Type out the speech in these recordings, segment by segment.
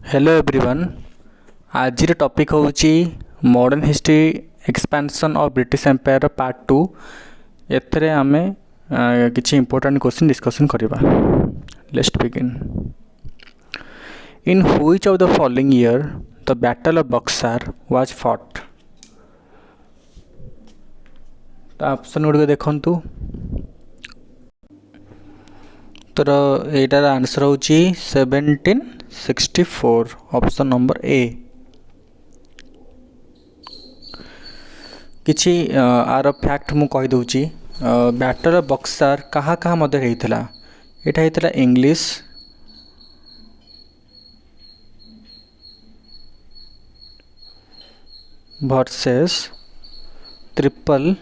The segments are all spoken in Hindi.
Hello everyone. आज टॉपिक होची modern history expansion of British empire part 2। एथरे आमे किछि इंपोर्टेंट क्वेश्चन डिस्कशन करिबा। Let's begin. In which of the following year the battle of Buxar was fought. तो ऑप्शन गुड देखंतु। तो एटार आंसर होची 1764 ऑप्शन नंबर ए। किछि आर फैक्ट मु कहि दउची। बैटल ऑफ बक्सर कहाँ कहाँ मध्य हेइथिला। एटा हेइथिला English, versus triple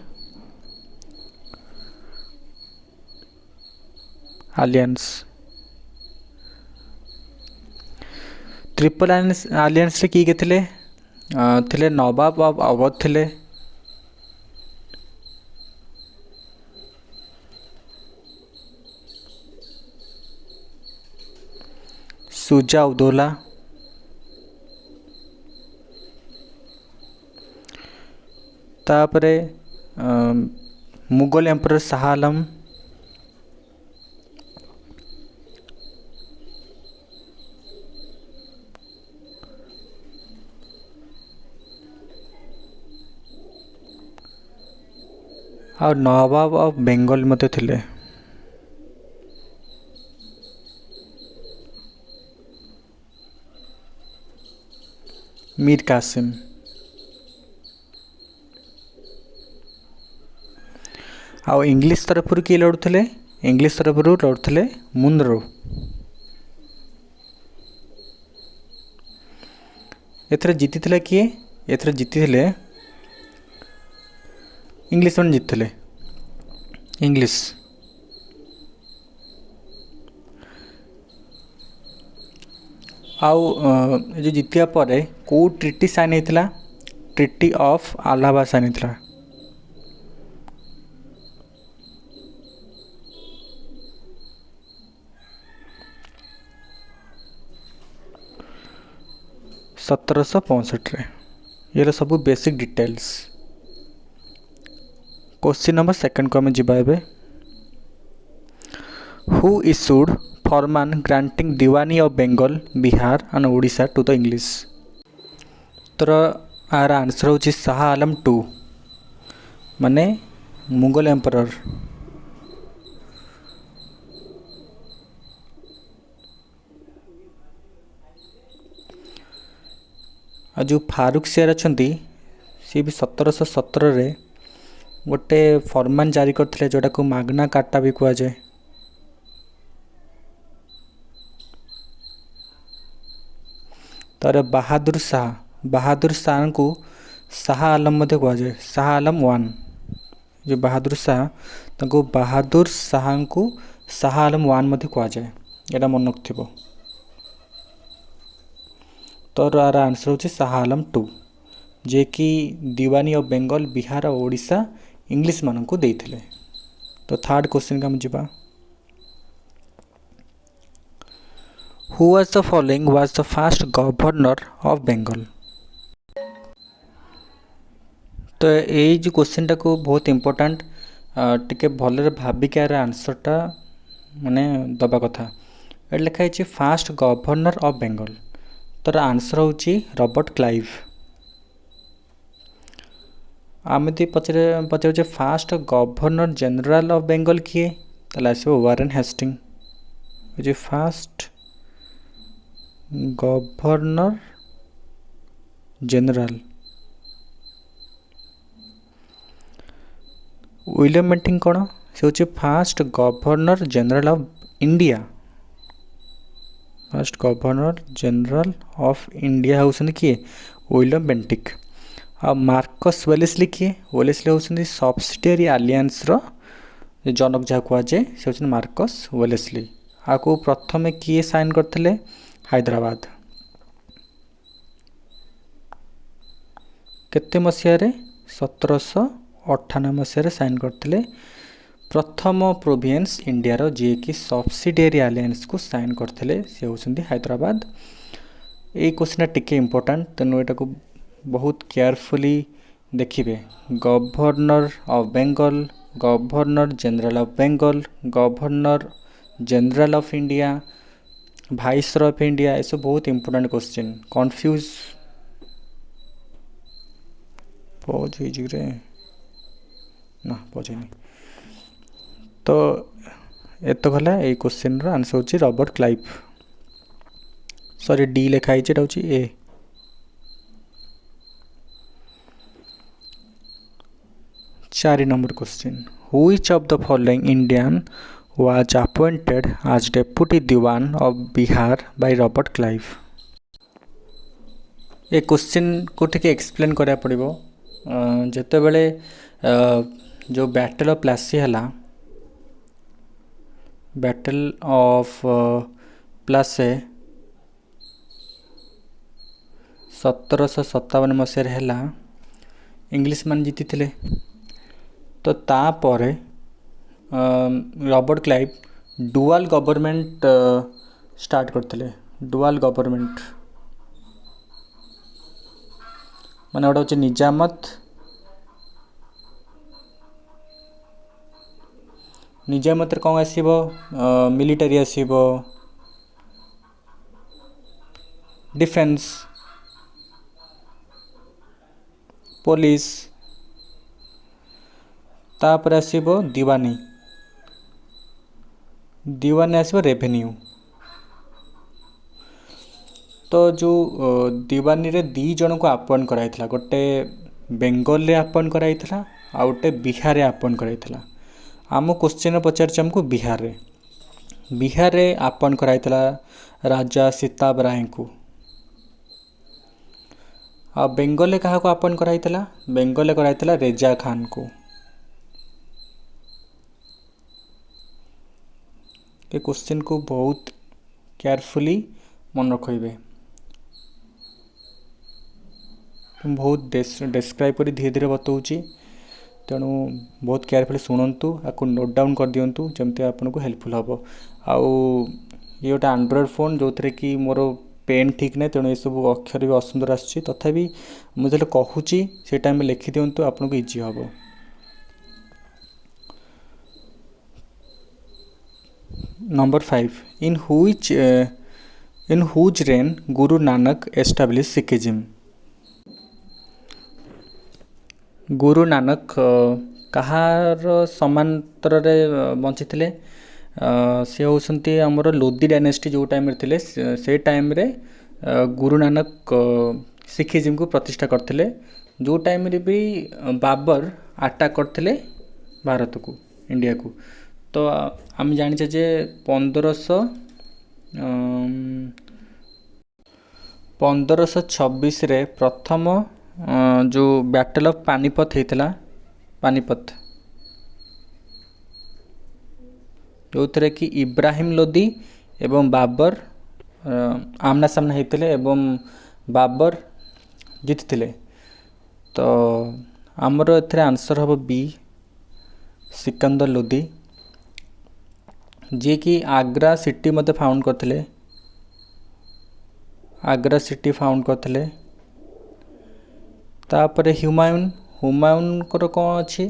alliance. Triple alliance रे किए थिले थिले नवाब ऑफ अवध थिले, सुजा उदौला, तापरे मुगल एम्परर शाह आलम, और नवाब ऑफ बेंगल मते थिले। मीर कासिम। आ इंग्लिश तरफ किए लड़ुले। इंग्लिश तरफ लड़ुले मुनरो। एथरे जीती थिले किए? एथरे जीती थिले इंग्लिश मन जीती थिले। इंग्लिश आउ जो जीतिया परे को ट्रिटी साइन होता? ट्रिटी ऑफ अलाहाबाद साइन होता। सतरश 65। ये सब basic details. Question number second को हमें जीवा एबे। हु इशूड फरमान ग्रांटिंग दीवानी of Bengal, Bihar and Odisha to the English. तो आर आंसर होची शाह आलम 2 माने मुगल एम्परर। आ जो फारूक सियर अछंती सी भी 1717 रे गोटे फरमान जारी करथिले जोटा को माग्ना कार्टा भी कुआ जाए। तार बहादुर शाह को शाह आलम मध्य कुआ जाए। शाह आलम 1 जो बहादुर शाह ताको बहादुर शाह को शाह आलम 1 मध्य कुआ जाए। एटा मन रखथिबो। तो आर आंसर होची शाह आलम 2 जे कि दीवानी ऑफ बेंगल, बिहार और ओडिशा इंग्लिश मान को देइथिले। तो थर्ड क्वेश्चन का हम जीवा। Who was the following was the first governor of Bengal. तो ये जो क्वेश्चन टा को बहुत इंपोर्टेंट टिके भलरे भाबिक यार आंसरटा माने दबा कथा। ए लिखा है फर्स्ट गवर्नर ऑफ बेंगल। तर आंसर होची रॉबर्ट क्लाइव। आम पचारे first governor general of Bengal किए ताले आसो वारेन हेस्टिंग। जो first governor general William Bentinck कौन से होची first governor general of India. First governor general of India होउछन किए विलियम बेंटिक। आ मार्कस वेलेस्ली किए? वेलेस्ली होउछन सब्सिडियरी आलियंस रो जनक जहाँ कुआ जाए से होउछन मार्कस वेलेस्ली। आ को प्रथम किए साइन करथिले? हैदराबाद। केते मसिया रे? 1798 मसिया साइन करथिले प्रथम प्रोविंस इंडिया रो जे कि सब्सिडियरी आलियंस को साइन करथिले से होउछन हैदराबाद। ये क्वेश्चन टिके इम्पोर्टाट तेणु यहाँ को बहुत केयरफुली देखिए। Governor of Bengal, governor general of Bengal, governor general of India, viceroy of India, ये सब बहुत इंपोर्टेंट क्वेश्चन। कन्फ्यूज पज रे ना पहुँचेनि। तो एत गला ये क्वेश्चन आंसर होची रॉबर्ट क्लाइव। सॉरी डी लिखाई होची ए। चारि number question, which of the following Indian was appointed as deputy Diwan of Bihar by Robert Clive. ये क्वेश्चन को टिके एक्सप्लेन करा पड़िबो। जेते बेले जो बैटल ऑफ प्लासी हला, बैटल ऑफ प्लासे 1757 मसीह है इंग्लिश मान जीति थे। तो तापर Robert Clive dual government start करते। डुअल गवर्नमेंट माने गोटे हूँ निजामत, निजामत कौन आसो मिलिटारी आसो, डिफेंस, पुलिस, तापर आसो दीवानी, दीवानी आसो रेवेन्यू। तो जो दीवानी रे दी जन को अपॉइंट कराइथला, गोटे बेंगल रे अपॉइंट कराइथला आ गोटे बिहार रे अपॉइंट कराइथला। आम क्वेश्चन पचार हमको बिहार रे अपॉइंट कराइथला राजा सीताब राय को। आ बेंगल रे कहा को अपॉइंट कराइथला, बेंगल रे कराइथला रेजा खान को। ये क्वेश्चन को बहुत केयरफुली मन रखिए। बहुत डिस्क्राइब कर धीरे धीरे बताऊँगी, तेणु बहुत केयरफुली शुणु, आपको नोट डाउन कर दिंतु जमती आपको हेल्पफुल हम। आउ ये गोटे एंड्रॉइड फोन जो थे कि मोर पेन ठीक ना, तेणु ये सब अक्षर भी असुंदर आसूँ। तथापि मुझे कहूँ से टाइम लिखि दिंतु, आपको इजी हम। Number 5, in whose rain Guru Nanak establish Sikhism. Guru Nanak कहार समांतर बंची थे? सी होती आमर लोदी डायनेस्टी जो टाइम थे, से टाइम रे गुरु नानक सिखिज्म को प्रतिष्ठा करते। जो टाइम रे भी बाबर अटैक करते भारत को, इंडिया को। तो आम जाने जे 1526 रे प्रथम जो बैटल ऑफ पानीपत होता, पानीपत जो थे कि इब्राहिम लोदी एवं बाबर आमना सामना होते एवं बाबर जीति। तो आमर ए आंसर हम बी सिकंदर लोदी, जी कि आग्रा सिटी मध्य फाउंड करते, आग्रा सिटी फाउंड करते। तापर हुमायून, हुमायून को कौन अच्छी,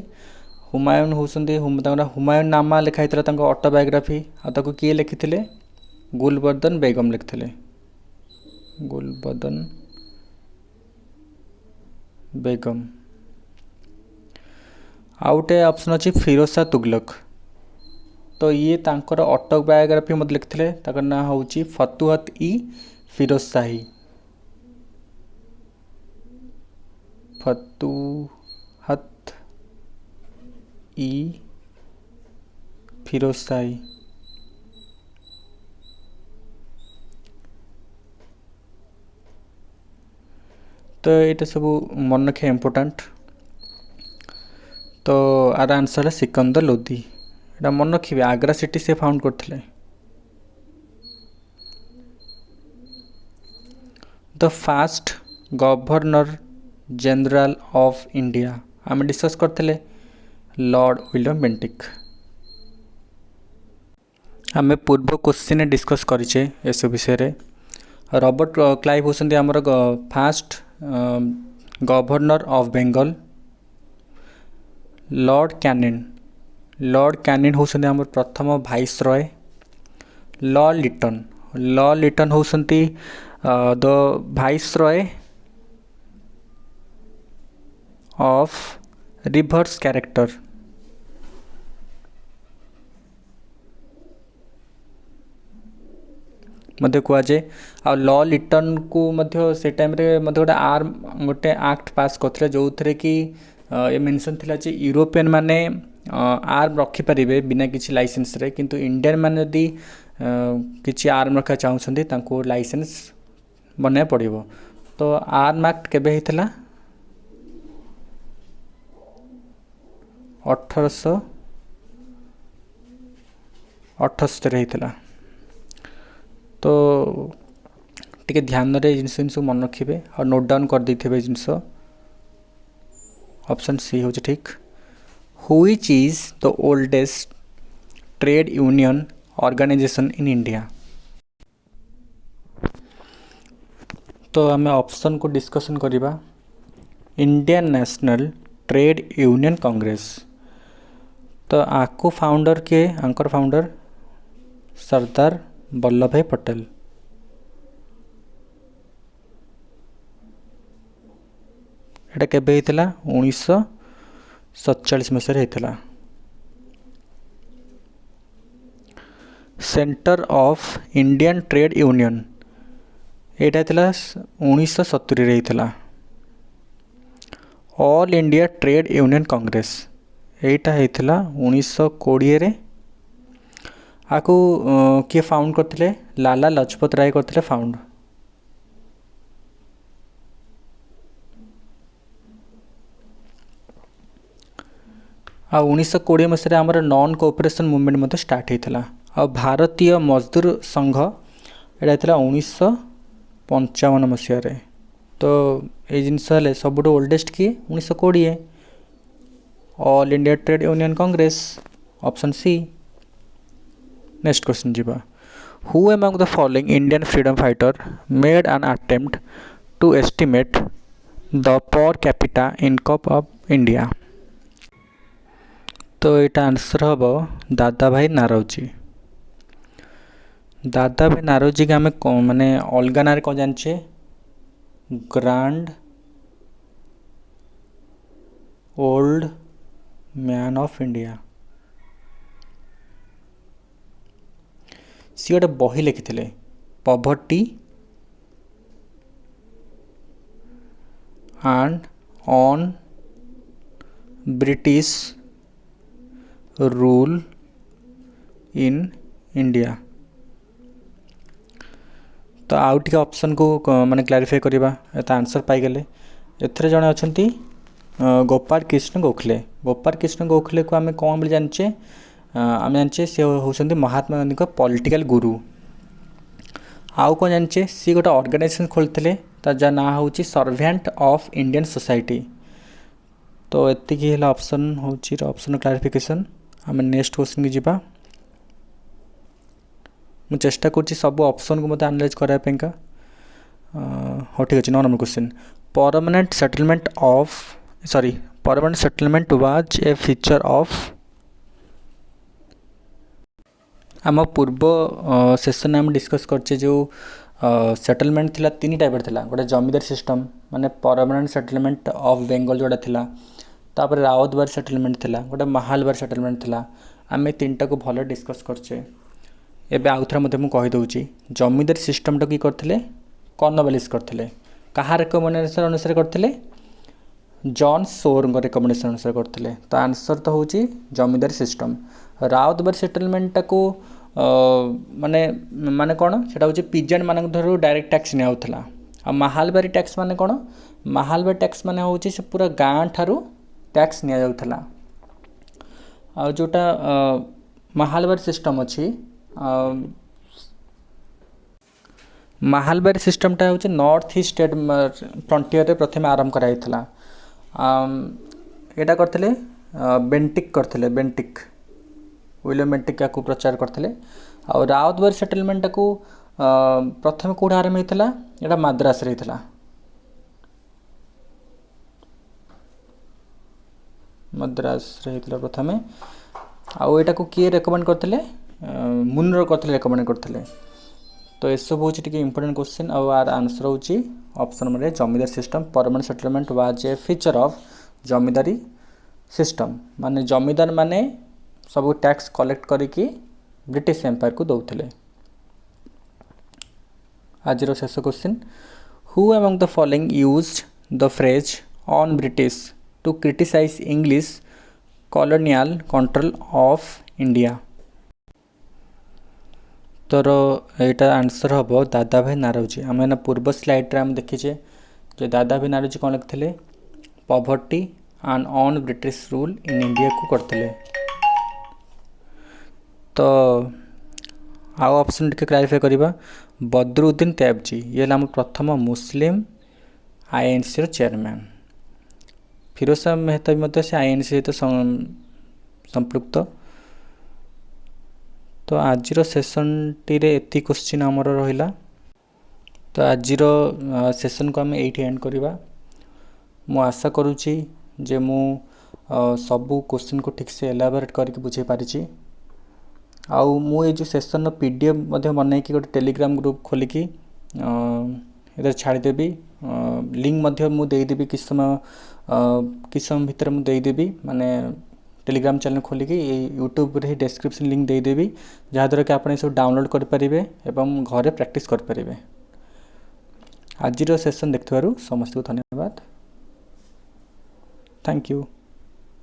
हुमायून होती हुमायून नामा लिखाई ऑटोबायोग्राफी। आ किए लिखी? गुलबर्दन बेगम लिखते, गुलबर्दन बेगम। आउ गोटे ऑप्शन अच्छी फिरोज शाह तुगलक। तो ये तांकर ऑटोबायोग्राफी मत लिखते, ताकर ना हूँ फतुहत ई फिरोज शाही, फतुहत ई फिरोज शाही। तो ये सब मन रखा इम्पोर्टाट। तो आर आंसर है सिकंदर लोदी। एटा मन रखिए, आग्रा सिटी से फाउंड करते। The fast governor general of India आम डिस्कस करते लॉर्ड विलियम बेंटिक। आम पूर्व क्वेश्चन डिस्कस करें एस विषय रे। रॉबर्ट क्लाइव होसंती आमर first governor of Bengal. Lord Canning होसंती आमर प्रथम भाइस रॉय। लॉ लिटन होसंती the viceroy of reverse character. मध्य कहुए आ लॉ लिटन को मध्य से टाइम रे मध्य गोटे आर्म गोटे एक्ट पास करते जो थे कि ये मेंशन थिला जे यूरोपियन माने आर्म रखिपारे बिना किसी लाइसेंस रे, किंतु इंडियन माने यदि किसी आर्म रखा चाहते तांको लाइसेंस बना पड़ो। तो आर्म एक्ट केबे हितला 1878 हितला। तो टिके ध्यान रे जिनस मन रखिए और नोट डाउन कर देथिबे जिनस। ऑप्शन सी हो ठीक। Which is the oldest trade union organization in India. तो आम ऑप्शन को डिस्कशन करिबा। Indian National Trade union Congress. तो आको फाउंडर के आंकर फाउंडर सरदार वल्लभ भाई पटेल। एटा केबे हितला 1947 मसीह हितला। Centre of Indian trade union एटा हितला 1970 रे हितला। All India trade union congress एटा हितला 1920 रे। आको किए फाउंड करथिले लाला लजपत राय करथिले फाउंड। आ 1920 मसीह आमर नॉन कोऑपरेशन मूवमेंट मत स्टार्ट होता। आ भारतीय मजदूर संघ एटा 1955 मसीह। तो ये जिनस सबुठ ओल्डेस्ट किए 1920। All India trade union congress option C. Next question जीवा। Who among the following Indian freedom fighter made an attempt to estimate the per capita income of India. तो यहाँ आंसर हम दादा भाई नारोजी। दादा भाई नारोजी के आम माने अलग ना कौन जाने grand old man of India. सी गोटे बही लिखिथिले poverty and on British rule in India. तो आउ टिके ऑप्शन को माने क्लैरिफाई करवा आंसर पाईगले। एथरे जड़े अच्छा गोपाल कृष्ण गोखले। गोपाल कृष्ण गोखले को आम कौन बोली जाने आम जाने सी होती महात्मा गांधी का पॉलिटिकल गुरु। आउ कौन जाने सी गोटे ऑर्गेनाइजेशन खोलते ता ना हूँ सर्वेंट ऑफ इंडियन सोसाइटी। तो एतिकी है ऑप्शन हूँ ऑप्शन क्लारिफिकेशन। आम नेक्स्ट क्वेश्चन की जीवा। मु चेष्टा करुँची सब ऑप्शन को मतलब एनालाइज कराया। हाँ ठीक अच्छे। 9 number question. Permanent settlement was a feature of. आम पूर्व सेशन आम डिस्कस करचे जो सेटलमेंट थिला 3 टाइप थिला। गोटे जमीदार सिस्टम माने परमानेंट सेटलमेंट ऑफ बेंगल जोड़ा थिला। तापर रावतबार सेटलमेंट थिला। गोटे महालबार सेटलमेंट थिला। आम 3टा को भल डिस्कस करचे। एबे आउ थरा मते मु कहि दउची जमीदार सिस्टम टा की करथिले कॉर्नवालिस करथिले। कहा रिकमेंडेशन अनुसार करथिले जॉन सोर रिकमेंडेशन अनुसार करथिले। तो आंसर तो होची जमीदार सिस्टम। रावतबार सेटलमेंट को माने माने कौन सेटा होची पिजन मानक धरु डायरेक्ट टैक्स निया होतला। आ महालबारी टैक्स माने कौन महालबारी टैक्स माने होची से पूरा गाँ ठारू टैक्स निया जाउथला। आ जोटा महालबारी सिस्टम अछि महालबारी सिस्टमटा होची नॉर्थ ईस्ट स्टेट फ्रंटियर रे प्रथम आरंभ कराइथला। एटा करथिले बेंटिक करथिले। बेंटिक विलियम बेंटिक को प्रचार करथिले। आ रावतबारी सेटलमेंट को प्रथम कौट आरंभ होता यहाँ मद्रास होता मद्रास होता प्रथम आउ यहाँ को किए रेकमेंड करते मुनर करते रेकमेंड करते तो ये सब हूँ इंपोर्टेंट क्वेश्चन आर आंसर हूँ option number zamindar system permanent settlement was a feature of zamindari system माने जमीदार माने सब टैक्स कलेक्ट करिकी ब्रिटिश एम्पायर को दौले आज शेष question who among the following used the phrase un British to criticize English colonial control of India तोर यहाँ आंसर हम दादा भाई नारोजी आम पूर्व स्लाइड्रे आम देखीचे जो दादा भाई नारोजी कौन लिखते poverty and on British rule in India को करते तो आउ ऑप्शन टिके क्लारिफाई करवा बदरुद्दीन तैयबजी ये आम प्रथम मुस्लिम आईएनसी चेयरमैन फिरोज शाह मेहता भी से आईएनसी सहित संपृक्त तो आज सेसन टी एति क्वेश्चन आमर रहा तो आज सेसन को आम ये एंड करवा मु आशा करुँची जे मु सबू क्वेश्चन को ठीक से एलाबोरेट करके बुझे पारिछि आउ मु ये जो सेसन पीडीएफ बनई कि गोटे टेलीग्राम ग्रुप खोलिकी इधर छाड़देवी लिंक मु देदेवी किस समय भितर मु देदेवी माने टेलीग्राम चैनल खोलिकी यूट्यूब रे डिस्क्रिप्शन लिंक देदेवी जहाँद्वारा कि आप सब डाउनलोड करेंगे एवं घरे प्रैक्टिस करेंगे आज सेसन देखिथारु समस्त को धन्यवाद थैंक यू।